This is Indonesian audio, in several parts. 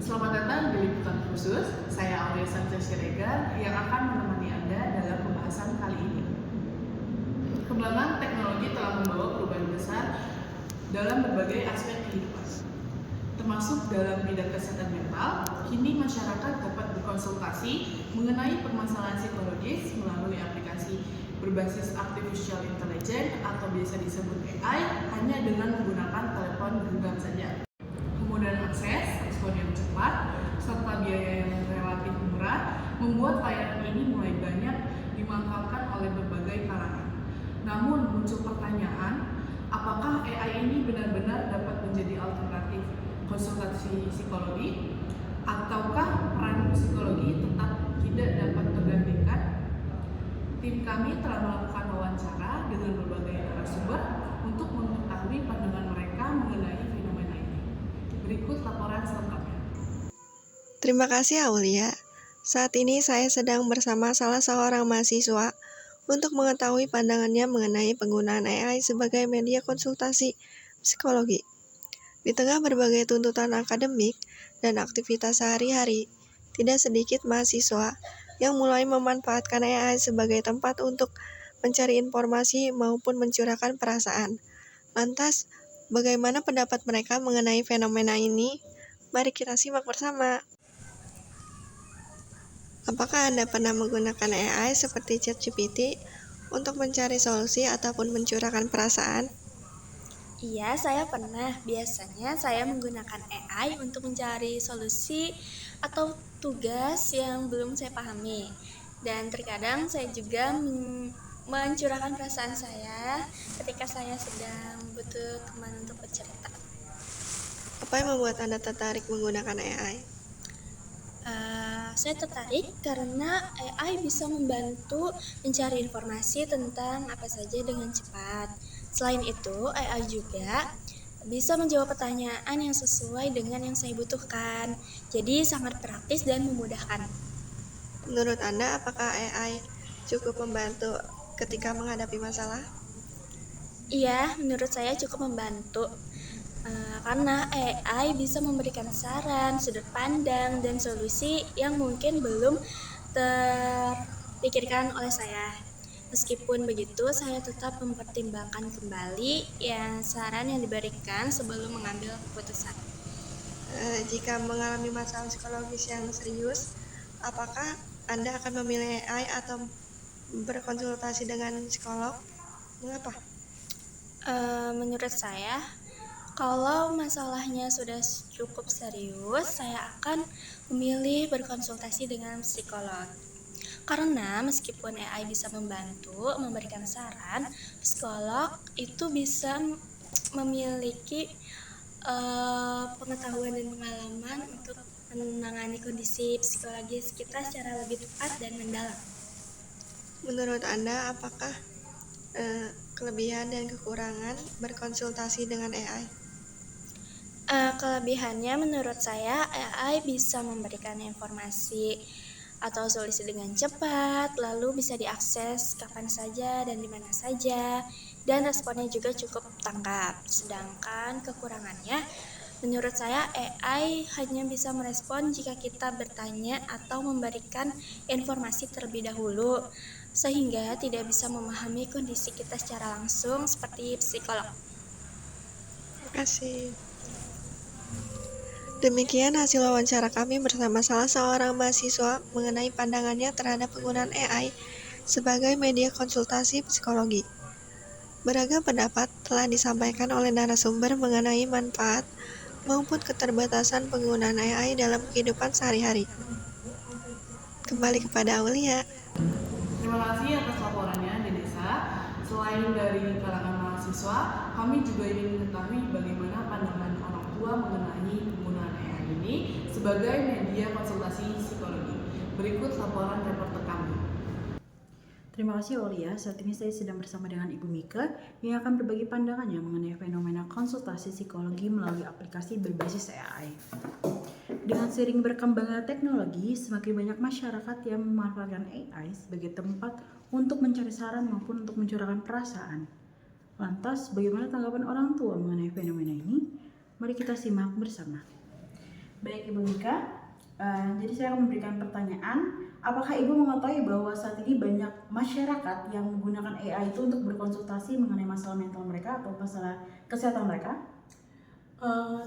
Selamat datang di liputan khusus. Saya Aulia Sanchez Siregar yang akan menemani Anda dalam pembahasan kali ini. Kembangan teknologi telah membawa perubahan besar dalam berbagai aspek kehidupan, termasuk dalam bidang kesehatan mental. Kini masyarakat dapat berkonsultasi mengenai permasalahan psikologis melalui aplikasi berbasis artificial intelligence atau biasa disebut AI hanya dengan menggunakan telepon genggam saja. Kemudahan akses, respon yang cepat, serta biaya yang relatif murah membuat layanan ini mulai banyak dimanfaatkan oleh berbagai kalangan. Namun muncul pertanyaan, apakah AI ini benar-benar dapat menjadi alternatif konsultasi psikologi? Ataukah peran psikologi tetap tidak dapat tergantikan? Tim kami telah melakukan wawancara dengan berbagai narasumber untuk mengetahui pandangan mereka mengenai fenomena ini. Berikut laporan selengkapnya. Terima kasih Aulia. Saat ini saya sedang bersama salah seorang mahasiswa untuk mengetahui pandangannya mengenai penggunaan AI sebagai media konsultasi psikologi. Di tengah berbagai tuntutan akademik dan aktivitas sehari-hari, tidak sedikit mahasiswa yang mulai memanfaatkan AI sebagai tempat untuk mencari informasi maupun mencurahkan perasaan. Lantas, bagaimana pendapat mereka mengenai fenomena ini? Mari kita simak bersama. Apakah Anda pernah menggunakan AI seperti ChatGPT untuk mencari solusi ataupun mencurahkan perasaan? Iya, saya pernah. Biasanya saya menggunakan AI untuk mencari solusi atau tugas yang belum saya pahami. Dan terkadang saya juga mencurahkan perasaan saya ketika saya sedang butuh teman untuk bercerita. Apa yang membuat Anda tertarik menggunakan AI? Saya tertarik karena AI bisa membantu mencari informasi tentang apa saja dengan cepat. Selain itu, AI juga bisa menjawab pertanyaan yang sesuai dengan yang saya butuhkan. Jadi sangat praktis dan memudahkan. Menurut Anda, apakah AI cukup membantu ketika menghadapi masalah? Iya, menurut saya cukup membantu. Karena AI bisa memberikan saran, sudut pandang, dan solusi yang mungkin belum terpikirkan oleh saya. Meskipun begitu, saya tetap mempertimbangkan kembali saran yang diberikan sebelum mengambil keputusan. Jika mengalami masalah psikologis yang serius, apakah Anda akan memilih AI atau berkonsultasi dengan psikolog? Mengapa? Menurut saya, kalau masalahnya sudah cukup serius, saya akan memilih berkonsultasi dengan psikolog. Karena meskipun AI bisa membantu memberikan saran, psikolog itu bisa memiliki pengetahuan dan pengalaman untuk menangani kondisi psikologis kita secara lebih tepat dan mendalam. Menurut Anda, apakah kelebihan dan kekurangan berkonsultasi dengan AI? Kelebihannya menurut saya AI bisa memberikan informasi atau solusi dengan cepat, lalu bisa diakses kapan saja dan di mana saja, dan responnya juga cukup tangkap. Sedangkan kekurangannya, menurut saya AI hanya bisa merespon jika kita bertanya atau memberikan informasi terlebih dahulu, sehingga tidak bisa memahami kondisi kita secara langsung seperti psikolog. Terima kasih. Demikian hasil wawancara kami bersama salah seorang mahasiswa mengenai pandangannya terhadap penggunaan AI sebagai media konsultasi psikologi. Beragam pendapat telah disampaikan oleh narasumber mengenai manfaat maupun keterbatasan penggunaan AI dalam kehidupan sehari-hari. Kembali kepada Aulia. Terima kasih atas laporannya, Denisa. Selain dari kalangan mahasiswa, kami juga ingin mengetahui bagaimana pandangan orang tua mengenai penggunaan AI ini sebagai media konsultasi psikologi. Berikut laporan reporter kami. Terima kasih Aulia. Saat ini saya sedang bersama dengan Ibu Mika yang akan berbagi pandangannya mengenai fenomena konsultasi psikologi melalui aplikasi berbasis AI. Dengan sering berkembangnya teknologi, semakin banyak masyarakat yang memanfaatkan AI sebagai tempat untuk mencari saran maupun untuk mencurahkan perasaan. Lantas, bagaimana tanggapan orang tua mengenai fenomena ini? Mari kita simak bersama. Baik Ibu Mika, jadi saya akan memberikan pertanyaan. Apakah Ibu mengetahui bahwa saat ini banyak masyarakat yang menggunakan AI itu untuk berkonsultasi mengenai masalah mental mereka atau masalah kesehatan mereka?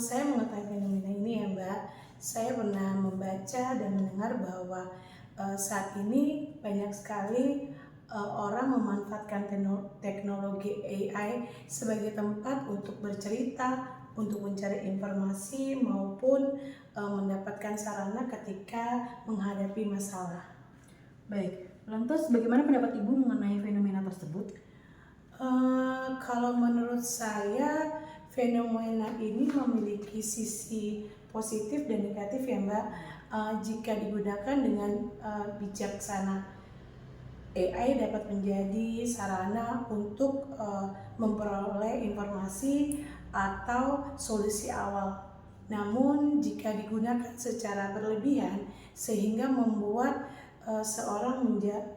Saya mengetahui fenomena ini ya Mbak. Saya pernah membaca dan mendengar bahwa saat ini banyak sekali orang memanfaatkan teknologi AI sebagai tempat untuk bercerita, untuk mencari informasi maupun mendapatkan sarana ketika menghadapi masalah. Baik, lantas bagaimana pendapat Ibu mengenai fenomena tersebut? Kalau menurut saya fenomena ini memiliki sisi positif dan negatif ya Mbak. Jika digunakan dengan bijaksana, AI dapat menjadi sarana untuk memperoleh informasi atau solusi awal. Namun jika digunakan secara berlebihan sehingga membuat seorang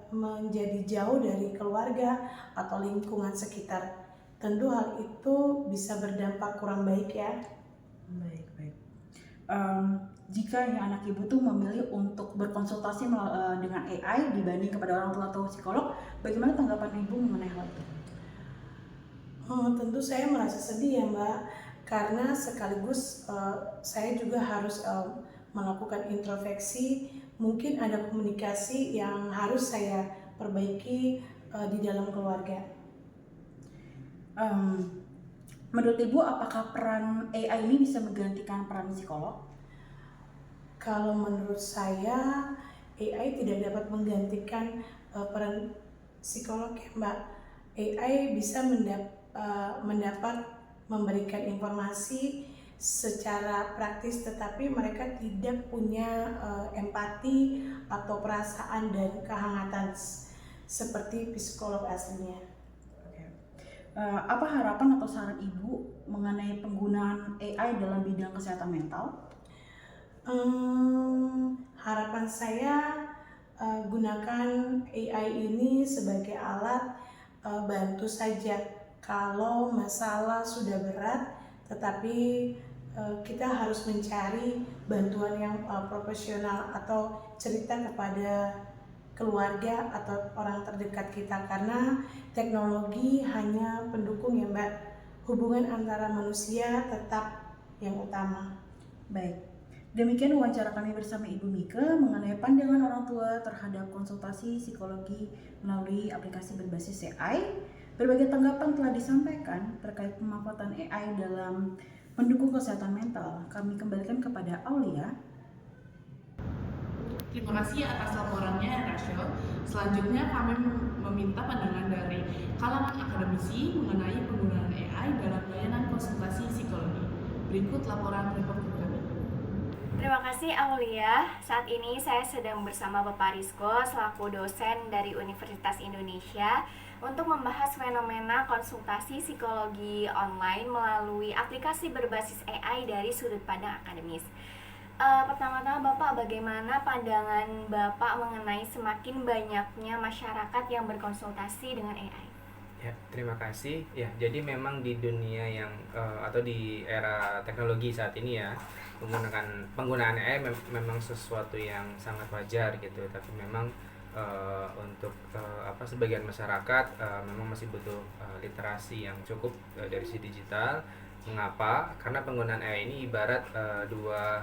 menjadi jauh dari keluarga atau lingkungan sekitar, tentu hal itu bisa berdampak kurang baik ya. Baik. Jika anak Ibu tuh memilih untuk berkonsultasi dengan AI dibanding kepada orang tua atau psikolog, bagaimana tanggapan Ibu mengenai hal itu? Tentu saya merasa sedih ya Mbak, karena sekaligus saya juga harus melakukan introspeksi. Mungkin ada komunikasi yang harus saya perbaiki di dalam keluarga. Menurut Ibu, apakah peran AI ini bisa menggantikan peran psikolog? Kalau menurut saya, AI tidak dapat menggantikan peran psikolog ya Mbak. AI bisa mendapat memberikan informasi secara praktis, tetapi mereka tidak punya empati atau perasaan dan kehangatan seperti psikolog aslinya. Apa harapan atau saran Ibu mengenai penggunaan AI dalam bidang kesehatan mental? Harapan saya gunakan AI ini sebagai alat bantu saja kalau masalah sudah berat, tetapi kita harus mencari bantuan yang profesional atau cerita kepada keluarga atau orang terdekat kita, karena teknologi hanya pendukung ya Mbak. Hubungan antara manusia tetap yang utama. Baik. Demikian wawancara kami bersama Ibu Mika mengenai pandangan orang tua terhadap konsultasi psikologi melalui aplikasi berbasis AI. Berbagai tanggapan telah disampaikan terkait pemanfaatan AI dalam mendukung kesehatan mental. Kami kembalikan kepada Aulia. Terima kasih atas laporannya, Rachel. Selanjutnya kami meminta pandangan dari kalangan akademisi mengenai penggunaan AI dalam layanan konsultasi psikologi. Berikut laporan reporter kami. Terima kasih Aulia. Saat ini saya sedang bersama Bapak Rizko selaku dosen dari Universitas Indonesia untuk membahas fenomena konsultasi psikologi online melalui aplikasi berbasis AI dari sudut pandang akademis. Pertama-tama Bapak, bagaimana pandangan Bapak mengenai semakin banyaknya masyarakat yang berkonsultasi dengan AI? Ya, terima kasih. Ya, jadi memang di dunia yang atau di era teknologi saat ini ya, penggunaan AI memang sesuatu yang sangat wajar gitu. Tapi memang untuk sebagian masyarakat memang masih butuh literasi yang cukup dari sisi digital. Mengapa? Karena penggunaan AI ini ibarat dua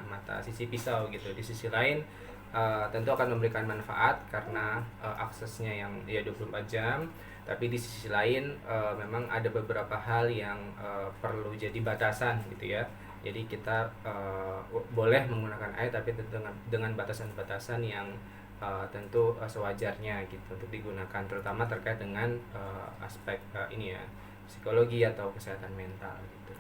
mata sisi pisau gitu. Di sisi lain tentu akan memberikan manfaat karena aksesnya yang 24 jam. Tapi di sisi lain memang ada beberapa hal yang perlu jadi batasan gitu ya. Jadi kita boleh menggunakan AI tapi dengan batasan-batasan yang tentu sewajarnya gitu untuk digunakan, terutama terkait dengan aspek psikologi atau kesehatan mental gitu.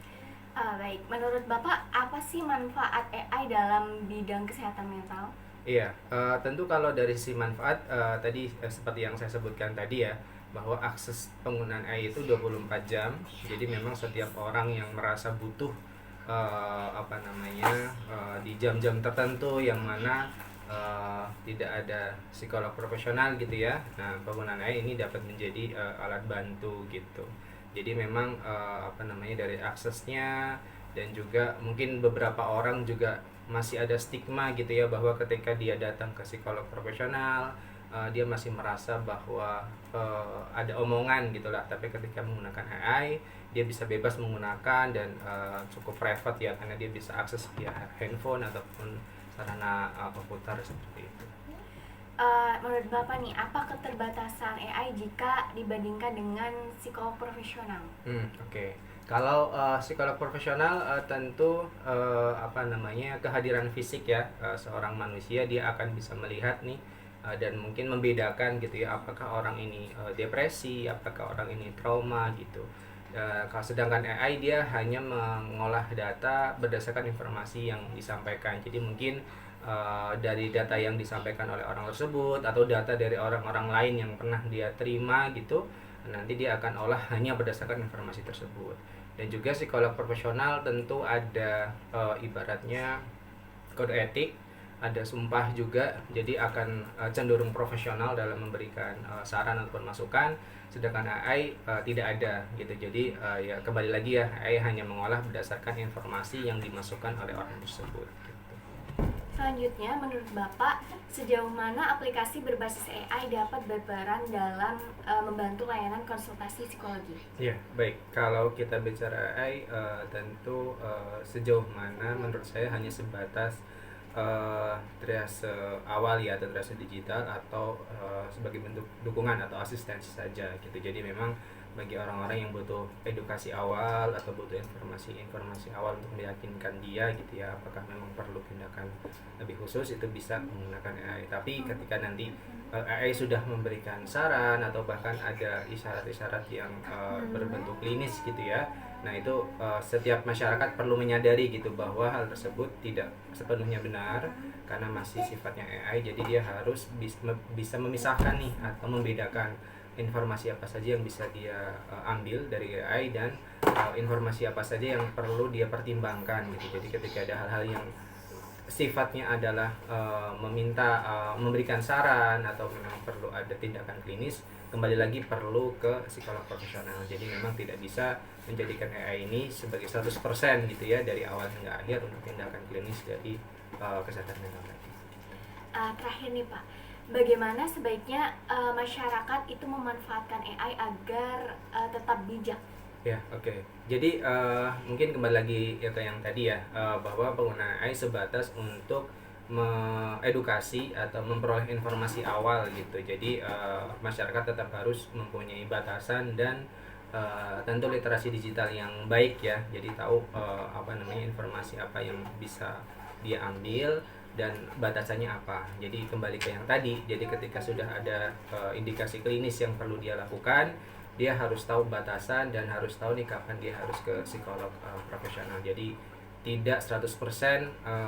Baik, menurut Bapak apa sih manfaat AI dalam bidang kesehatan mental? Iya, tentu kalau dari sisi manfaat tadi seperti yang saya sebutkan tadi ya, bahwa akses penggunaan AI itu 24 jam. Jadi memang setiap orang yang merasa butuh di jam-jam tertentu yang mana tidak ada psikolog profesional gitu ya. Nah, penggunaan AI ini dapat menjadi alat bantu gitu. Jadi memang dari aksesnya Dan juga mungkin beberapa orang juga masih ada stigma gitu ya, bahwa ketika dia datang ke psikolog profesional dia masih merasa bahwa ada omongan gitulah. Tapi ketika menggunakan AI, dia bisa bebas menggunakan dan cukup private ya, karena dia bisa akses via handphone ataupun sarana komputer seperti itu. Menurut Bapak nih, apa keterbatasan AI jika dibandingkan dengan psikolog profesional? Oke. Kalau psikolog profesional tentu kehadiran fisik ya, seorang manusia dia akan bisa melihat nih dan mungkin membedakan gitu ya, apakah orang ini depresi, apakah orang ini trauma gitu. Kalau sedangkan AI dia hanya mengolah data berdasarkan informasi yang disampaikan. Jadi mungkin dari data yang disampaikan oleh orang tersebut atau data dari orang-orang lain yang pernah dia terima gitu, nanti dia akan olah hanya berdasarkan informasi tersebut. Dan juga psikolog profesional tentu ada ibaratnya kode etik, ada sumpah juga, jadi akan cenderung profesional dalam memberikan saran ataupun masukan, sedangkan AI tidak ada gitu. Jadi ya kembali lagi ya, AI hanya mengolah berdasarkan informasi yang dimasukkan oleh orang tersebut gitu. Selanjutnya, menurut Bapak, sejauh mana aplikasi berbasis AI dapat berperan dalam membantu layanan konsultasi psikologi? Ya, baik. Kalau kita bicara AI, tentu sejauh mana menurut saya hanya sebatas triase awal ya, atau triase digital, atau sebagai bentuk dukungan atau asistensi saja gitu. Jadi memang bagi orang-orang yang butuh edukasi awal atau butuh informasi awal untuk meyakinkan dia gitu ya, apakah memang perlu tindakan lebih khusus, itu bisa menggunakan AI. Tapi ketika nanti AI sudah memberikan saran atau bahkan ada isyarat-isyarat yang berbentuk klinis gitu ya, nah itu setiap masyarakat perlu menyadari gitu bahwa hal tersebut tidak sepenuhnya benar karena masih sifatnya AI. Jadi dia harus bisa memisahkan nih atau membedakan informasi apa saja yang bisa dia ambil dari AI dan informasi apa saja yang perlu dia pertimbangkan gitu. Jadi ketika ada hal-hal yang sifatnya adalah memberikan saran atau memang perlu ada tindakan klinis, kembali lagi perlu ke psikolog profesional. Jadi memang tidak bisa menjadikan AI ini sebagai 100% gitu ya, dari awal hingga akhir untuk tindakan klinis dari kesehatan mental tadi. Terakhir nih Pak, bagaimana sebaiknya masyarakat itu memanfaatkan AI agar tetap bijak? Ya, oke. Jadi mungkin kembali lagi ya ke yang tadi ya, bahwa penggunaan AI sebatas untuk mengedukasi atau memperoleh informasi awal gitu. Jadi masyarakat tetap harus mempunyai batasan dan tentu literasi digital yang baik ya. Jadi tahu informasi apa yang bisa dia ambil dan batasannya apa. Jadi kembali ke yang tadi, jadi ketika sudah ada indikasi klinis yang perlu dia lakukan, dia harus tahu batasan dan harus tahu nih kapan dia harus ke psikolog profesional. Jadi tidak 100%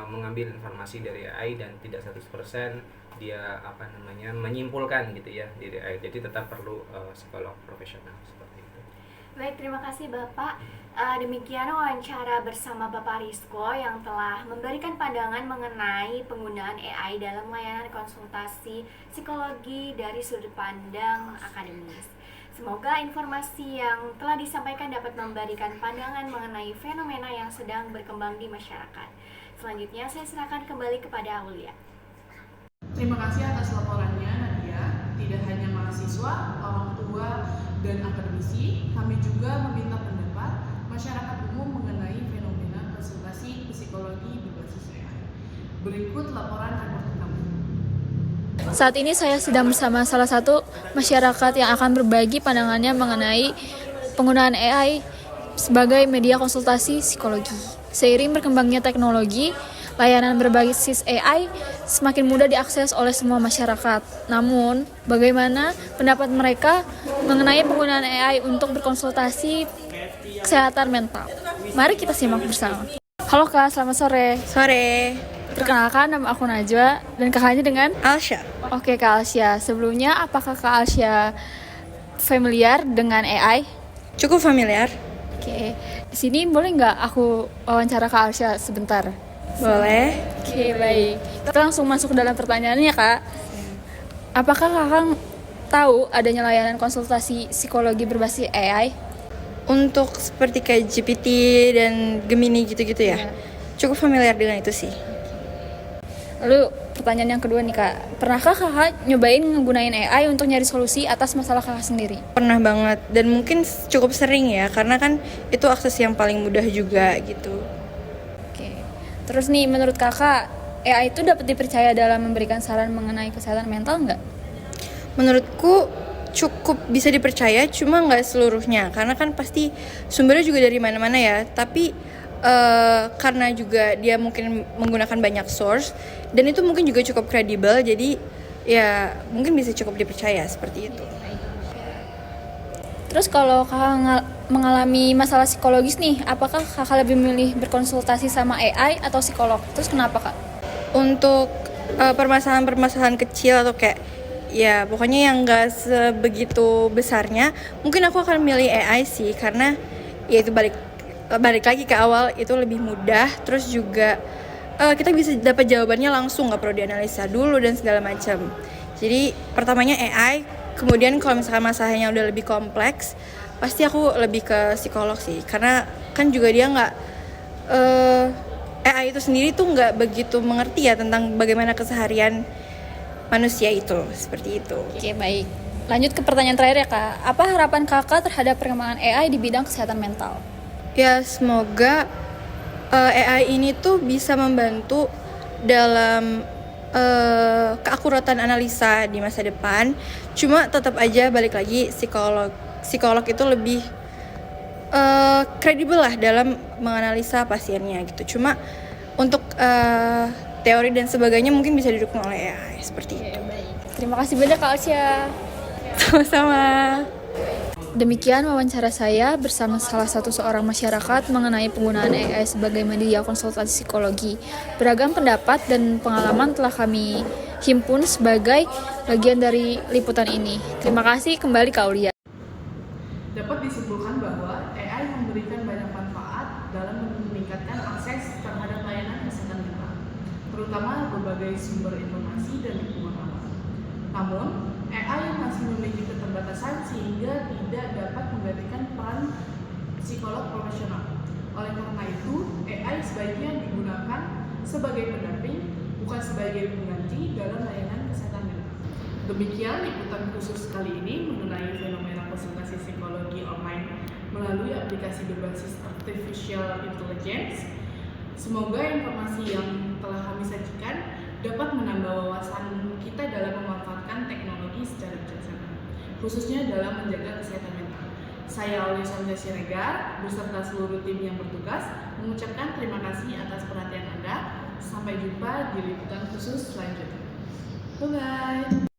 mengambil informasi dari AI dan tidak 100% dia menyimpulkan gitu ya dari AI. Jadi tetap perlu psikolog profesional seperti itu. Baik, terima kasih Bapak. Demikian wawancara bersama Bapak Rizko yang telah memberikan pandangan mengenai penggunaan AI dalam layanan konsultasi psikologi dari sudut pandang akademis. Semoga informasi yang telah disampaikan dapat memberikan pandangan mengenai fenomena yang sedang berkembang di masyarakat. Selanjutnya saya serahkan kembali kepada Aulia. Terima kasih atas laporannya Nadia. Tidak hanya mahasiswa, orang tua, dan akademisi, kami juga meminta pendapat masyarakat umum mengenai fenomena konsultasi psikologi berbasis AI. Berikut laporan reporter kami. Saat ini saya sedang bersama salah satu masyarakat yang akan berbagi pandangannya mengenai penggunaan AI sebagai media konsultasi psikologi. Seiring berkembangnya teknologi, layanan berbasis AI semakin mudah diakses oleh semua masyarakat. Namun, bagaimana pendapat mereka mengenai penggunaan AI untuk berkonsultasi kesehatan mental? Mari kita simak bersama. Halo Kak, selamat sore. Sore. Perkenalkan, nama aku Najwa dan kakaknya dengan Alsya. Oke Kak Alsya, sebelumnya apakah Kak Alsya familiar dengan AI? Cukup familiar. Oke, di sini boleh nggak aku wawancara Kak Alsya sebentar? Boleh. Oke, baik. Kita langsung masuk ke dalam pertanyaannya Kak. Apakah Kakak tahu adanya layanan konsultasi psikologi berbasis AI? Untuk seperti kayak GPT dan Gemini gitu-gitu ya. Cukup familiar dengan itu sih. Lalu pertanyaan yang kedua nih Kak, pernahkah Kakak nyobain ngegunain AI untuk nyari solusi atas masalah Kakak sendiri? Pernah banget dan mungkin cukup sering ya, karena kan itu akses yang paling mudah juga gitu. Oke. Terus nih menurut Kakak, AI itu dapat dipercaya dalam memberikan saran mengenai kesehatan mental nggak? Menurutku cukup bisa dipercaya, cuma nggak seluruhnya, karena kan pasti sumbernya juga dari mana-mana ya. Tapi karena juga dia mungkin menggunakan banyak source dan itu mungkin juga cukup kredibel, jadi ya mungkin bisa cukup dipercaya seperti itu. Terus kalau Kakak mengalami masalah psikologis nih, apakah Kakak lebih memilih berkonsultasi sama AI atau psikolog? Terus kenapa Kak? Untuk permasalahan-permasalahan kecil atau kayak ya pokoknya yang nggak sebegitu besarnya, mungkin aku akan milih AI sih, karena ya itu balik lagi ke awal, itu lebih mudah, terus juga kita bisa dapat jawabannya langsung, nggak perlu dianalisa dulu dan segala macam. Jadi pertamanya AI, kemudian kalau misalkan masalahnya udah lebih kompleks, pasti aku lebih ke psikolog sih, karena kan juga dia nggak AI itu sendiri tuh nggak begitu mengerti ya tentang bagaimana keseharian manusia itu, seperti itu. Oke, baik. Lanjut ke pertanyaan terakhir ya Kak. Apa harapan Kakak terhadap perkembangan AI di bidang kesehatan mental? Ya semoga AI ini tuh bisa membantu dalam keakuratan analisa di masa depan. Cuma tetap aja balik lagi psikolog itu lebih kredibel lah dalam menganalisa pasiennya gitu. Cuma untuk teori dan sebagainya mungkin bisa didukung oleh AI seperti itu. Terima kasih banyak Kak Alcia. Sama-sama. Demikian wawancara saya bersama salah satu seorang masyarakat mengenai penggunaan AI sebagai media konsultasi psikologi. Beragam pendapat dan pengalaman telah kami himpun sebagai bagian dari liputan ini. Terima kasih, kembali ke Aulia. Dapat disimpulkan bahwa AI memberikan banyak manfaat dalam meningkatkan akses terhadap layanan kesehatan mental, terutama berbagai sumber informasi dan dukungan alat. Namun, AI masih memiliki keterbatasan sehingga tidak dapat menggantikan peran psikolog profesional. Oleh karena itu, AI sebaiknya digunakan sebagai pendamping, bukan sebagai pengganti dalam layanan kesehatan mental. Demikian liputan khusus kali ini mengenai fenomena konsultasi psikologi online melalui aplikasi berbasis artificial intelligence. Semoga informasi yang telah kami sajikan dapat menambah wawasan kita dalam memanfaatkan teknologi secara bijaksana, khususnya dalam menjaga kesehatan mental. Saya Aulia Siregar beserta seluruh tim yang bertugas mengucapkan terima kasih atas perhatian Anda. Sampai jumpa di liputan khusus selanjutnya. Bye-bye.